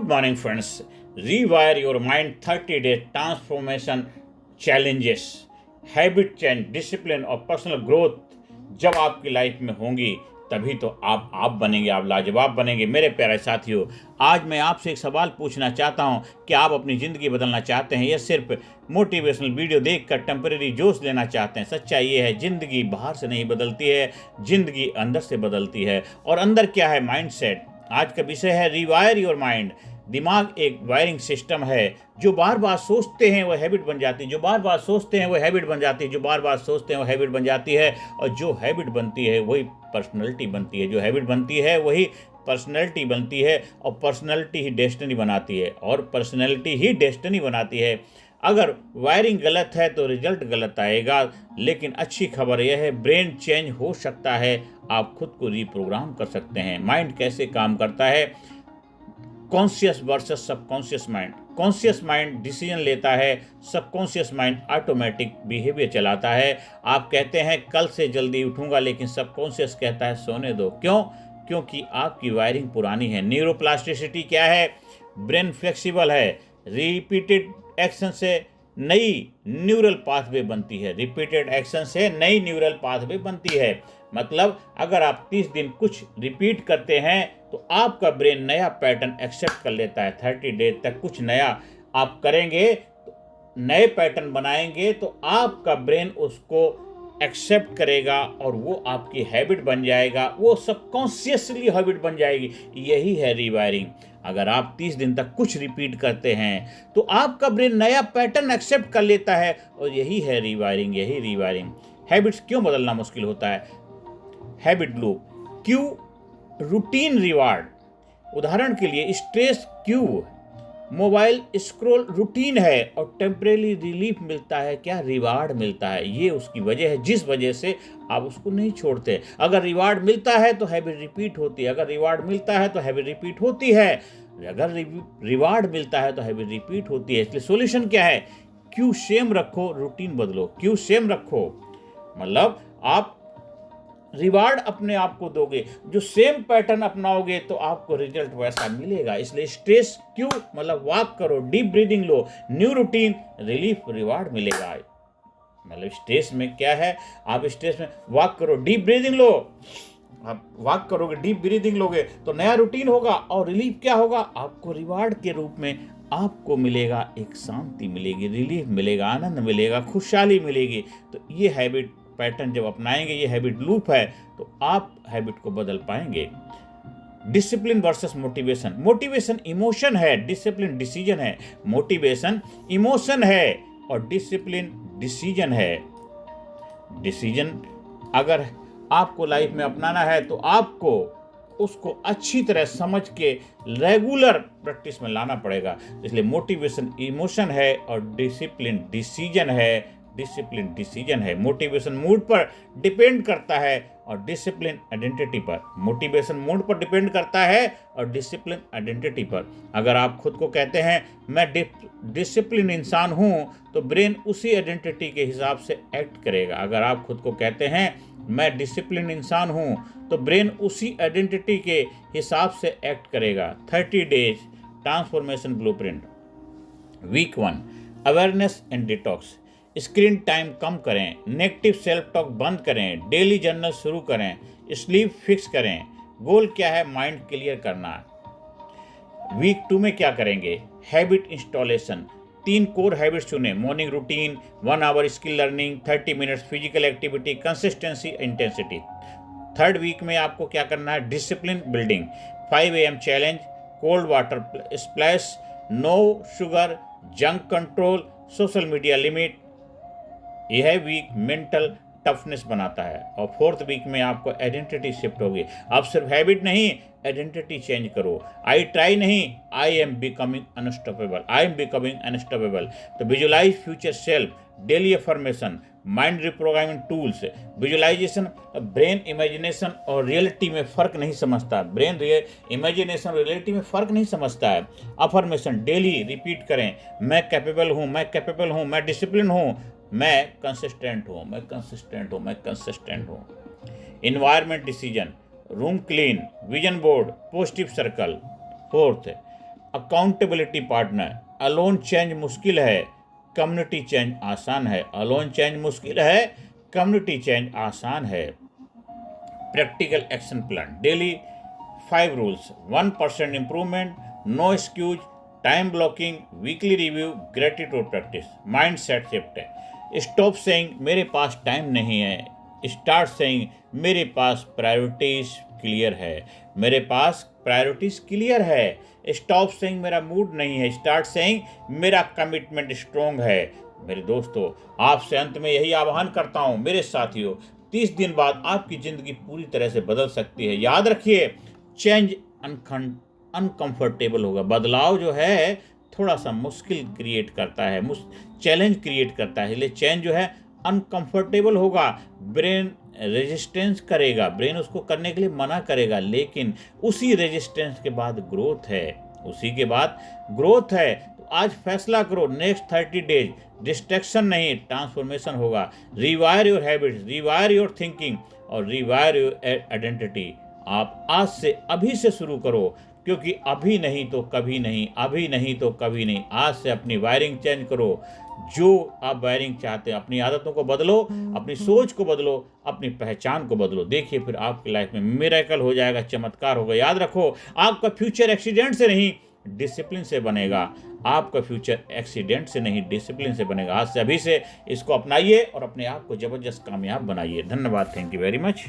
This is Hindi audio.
morning, friends. Rewire your mind 30-day transformation challenges. Habit change, discipline और पर्सनल ग्रोथ जब आपकी लाइफ में होंगी तभी तो आप बनेंगे, आप लाजवाब बनेंगे। मेरे प्यारे साथियों, आज मैं आपसे एक सवाल पूछना चाहता हूं कि आप अपनी ज़िंदगी बदलना चाहते हैं या सिर्फ मोटिवेशनल वीडियो देखकर टेम्परेरी जोश लेना चाहते हैं। सच्चाई ये है, ज़िंदगी बाहर से नहीं बदलती है, ज़िंदगी अंदर से बदलती है। और अंदर क्या है? माइंडसेट। आज का विषय है रिवायर योर माइंड। दिमाग एक वायरिंग सिस्टम है। जो बार बार सोचते हैं वो हैबिट बन जाती है, जो बार बार सोचते हैं वो हैबिट बन जाती है, जो बार बार सोचते हैं वो हैबिट बन जाती है, और जो हैबिट बनती है वही पर्सनैलिटी बनती है, जो हैबिट बनती है वही पर्सनैलिटी बनती है, और पर्सनैलिटी ही डेस्टिनी बनाती है, और पर्सनैलिटी ही डेस्टिनी बनाती है। अगर वायरिंग गलत है तो रिजल्ट गलत आएगा, लेकिन अच्छी खबर यह है ब्रेन चेंज हो सकता है, आप खुद को रिप्रोग्राम कर सकते हैं। माइंड कैसे काम करता है? Conscious versus subconscious mind. Conscious mind decision लेता है, सबकॉन्शियस माइंड ऑटोमेटिक बिहेवियर चलाता है। आप कहते हैं कल से जल्दी उठूंगा, लेकिन सबकॉन्शियस कहता है सोने दो। क्यों? क्योंकि आपकी वायरिंग पुरानी है। न्यूरोप्लास्टिसिटी क्या है? ब्रेन फ्लेक्सिबल है, रिपीटेड एक्शन से नई न्यूरल पाथवे बनती है, रिपीटेड एक्शन से नई न्यूरल पाथवे बनती है। मतलब अगर आप 30 दिन कुछ रिपीट करते हैं तो आपका ब्रेन नया पैटर्न एक्सेप्ट कर लेता है। 30 डेज तक कुछ नया आप करेंगे, नए पैटर्न बनाएंगे तो आपका ब्रेन उसको एक्सेप्ट करेगा और वो आपकी हैबिट बन जाएगा, वो सबकॉन्शियसली हैबिट बन जाएगी। यही है रिवायरिंग। अगर आप 30 दिन तक कुछ रिपीट करते हैं तो आपका ब्रेन नया पैटर्न एक्सेप्ट कर लेता है, और यही है रिवायरिंग, यही रिवायरिंग। हैबिट्स क्यों बदलना मुश्किल होता है? Habit loop. क्यों? Routine reward. उदाहरण के लिए स्ट्रेस क्यों? मोबाइल स्क्रॉल रूटीन है और टेम्परेरी रिलीफ मिलता है, क्या रिवार्ड मिलता है। ये उसकी वजह है जिस वजह से आप उसको नहीं छोड़ते। अगर रिवार्ड मिलता है तो हैबिट रिपीट होती है, अगर रिवार्ड मिलता है तो हैबिट रिपीट होती है, अगर रिवार्ड मिलता है तो हैबिट रिपीट होती है। इसलिए सॉल्यूशन क्या है? क्यों सेम रखो, रूटीन बदलो। क्यों सेम रखो मतलब आप रिवार्ड अपने आप को दोगे, जो सेम पैटर्न अपनाओगे तो आपको रिजल्ट वैसा मिलेगा। इसलिए स्ट्रेस क्यों मतलब वॉक करो, डीप ब्रीदिंग लो, न्यू रूटीन, रिलीफ, रिवार्ड मिलेगा। मतलब स्ट्रेस में क्या है? आप स्ट्रेस में वॉक करो, डीप ब्रीदिंग लो। आप वॉक करोगे, डीप ब्रीदिंग लोगे तो नया रूटीन होगा, और रिलीफ क्या होगा? आपको रिवार्ड के रूप में आपको मिलेगा, एक शांति मिलेगी, रिलीफ मिलेगा, आनंद मिलेगा, खुशहाली मिलेगी। तो ये हैबिट पैटर्न जब अपनाएंगे, ये हैबिट लूप है, तो आप हैबिट को बदल पाएंगे। Discipline versus motivation. Motivation emotion है, डिसिप्लिन डिसीजन है। मोटिवेशन इमोशन है और डिसिप्लिन डिसीजन है। डिसीजन अगर आपको लाइफ में अपनाना है तो आपको उसको अच्छी तरह समझ के रेगुलर प्रैक्टिस में लाना पड़ेगा। इसलिए मोटिवेशन इमोशन है और डिसिप्लिन डिसीजन है। डिसिप्लिन डिसीजन है। मोटिवेशन मूड पर डिपेंड करता है और डिसिप्लिन आइडेंटिटी पर। मोटिवेशन मूड पर डिपेंड करता है और डिसिप्लिन आइडेंटिटी पर। अगर आप खुद को कहते हैं मैं डिसिप्लिन इंसान हूं, तो ब्रेन उसी आइडेंटिटी के हिसाब से एक्ट करेगा। अगर आप खुद को कहते हैं मैं डिसिप्लिन इंसान हूं, तो ब्रेन उसी आइडेंटिटी के हिसाब से एक्ट करेगा। 30 days transformation blueprint. Week 1 awareness and detox. Screen time कम करें, नेगेटिव सेल्फ टॉक बंद करें, डेली जर्नल शुरू करें, स्लीप फिक्स करें। गोल क्या है? माइंड क्लियर करना। वीक 2 में क्या करेंगे? Habit installation. 3 कोर हैबिट्स चुनें। Morning routine, 1 hour skill learning, 30 minutes physical activity, consistency, intensity. 3rd week में आपको क्या करना है? Discipline building. 5 AM challenge, cold water splash, no sugar, junk control, social media limit. यह वीक मेंटल टफनेस बनाता है। और 4th वीक में आपको आइडेंटिटी शिफ्ट होगी। आप सिर्फ हैबिट नहीं, आइडेंटिटी चेंज करो। आई ट्राई नहीं, I am becoming unstoppable, I am becoming unstoppable. तो visualize future self, daily affirmation, mind reprogramming tools. Visualization, brain imagination और रियलिटी में फ़र्क नहीं समझता। ब्रेन इमेजिनेशन और रियलिटी में फ़र्क नहीं समझता है। अफर्मेशन डेली रिपीट करें, मैं कैपेबल हूँ, मैं कैपेबल हूँ, मैं डिसिप्लिन हूँ, मैं कंसिस्टेंट हूँ, मैं कंसिस्टेंट हूँ, मैं कंसिस्टेंट हूँ। Environment decision, room clean, vision board, positive circle. 4th accountability partner. Alone change मुश्किल है, कम्युनिटी चेंज आसान है। अलोन चेंज मुश्किल है, कम्युनिटी चेंज आसान है। Practical action plan. Daily 5 rules. 1% improvement, no excuse, time blocking, weekly review, gratitude practice. Mindset shift है। स्टॉप सेइंग मेरे पास टाइम नहीं है, स्टार्ट सेइंग मेरे पास प्रायोरिटीज क्लियर है। मेरे पास प्रायोरिटीज क्लियर है। स्टॉप सेइंग मेरा मूड नहीं है, स्टार्ट सेइंग मेरा कमिटमेंट स्ट्रोंग है। मेरे दोस्तों, आपसे अंत में यही आह्वान करता हूँ मेरे साथियों, 30 दिन बाद आपकी ज़िंदगी पूरी तरह से बदल सकती है। याद रखिए, चेंज अनकंफर्टेबल होगा। बदलाव जो है थोड़ा सा मुश्किल क्रिएट करता है, चैलेंज क्रिएट करता है, इसलिए चेंज जो है अनकंफर्टेबल होगा। ब्रेन रेजिस्टेंस करेगा, ब्रेन उसको करने के लिए मना करेगा, लेकिन उसी रेजिस्टेंस के बाद ग्रोथ है, उसी के बाद ग्रोथ है। तो आज फैसला करो, नेक्स्ट 30 डेज डिस्ट्रैक्शन नहीं, ट्रांसफॉर्मेशन होगा। Rewire your habits, rewire your thinking और रिवायर योर आइडेंटिटी। आप आज से, अभी से शुरू करो, क्योंकि अभी नहीं तो कभी नहीं, अभी नहीं तो कभी नहीं। आज से अपनी वायरिंग चेंज करो, जो आप वायरिंग चाहते हैं। अपनी आदतों को बदलो, अपनी सोच को बदलो, अपनी पहचान को बदलो। देखिए फिर आपकी लाइफ में मिरेकल हो जाएगा, चमत्कार होगा। याद रखो, आपका फ्यूचर एक्सीडेंट से नहीं, डिसिप्लिन से बनेगा। आपका फ्यूचर एक्सीडेंट से नहीं, डिसिप्लिन से बनेगा। आज से, अभी से इसको अपनाइए और अपने आप को जबरदस्त कामयाब बनाइए। धन्यवाद। Thank you very much.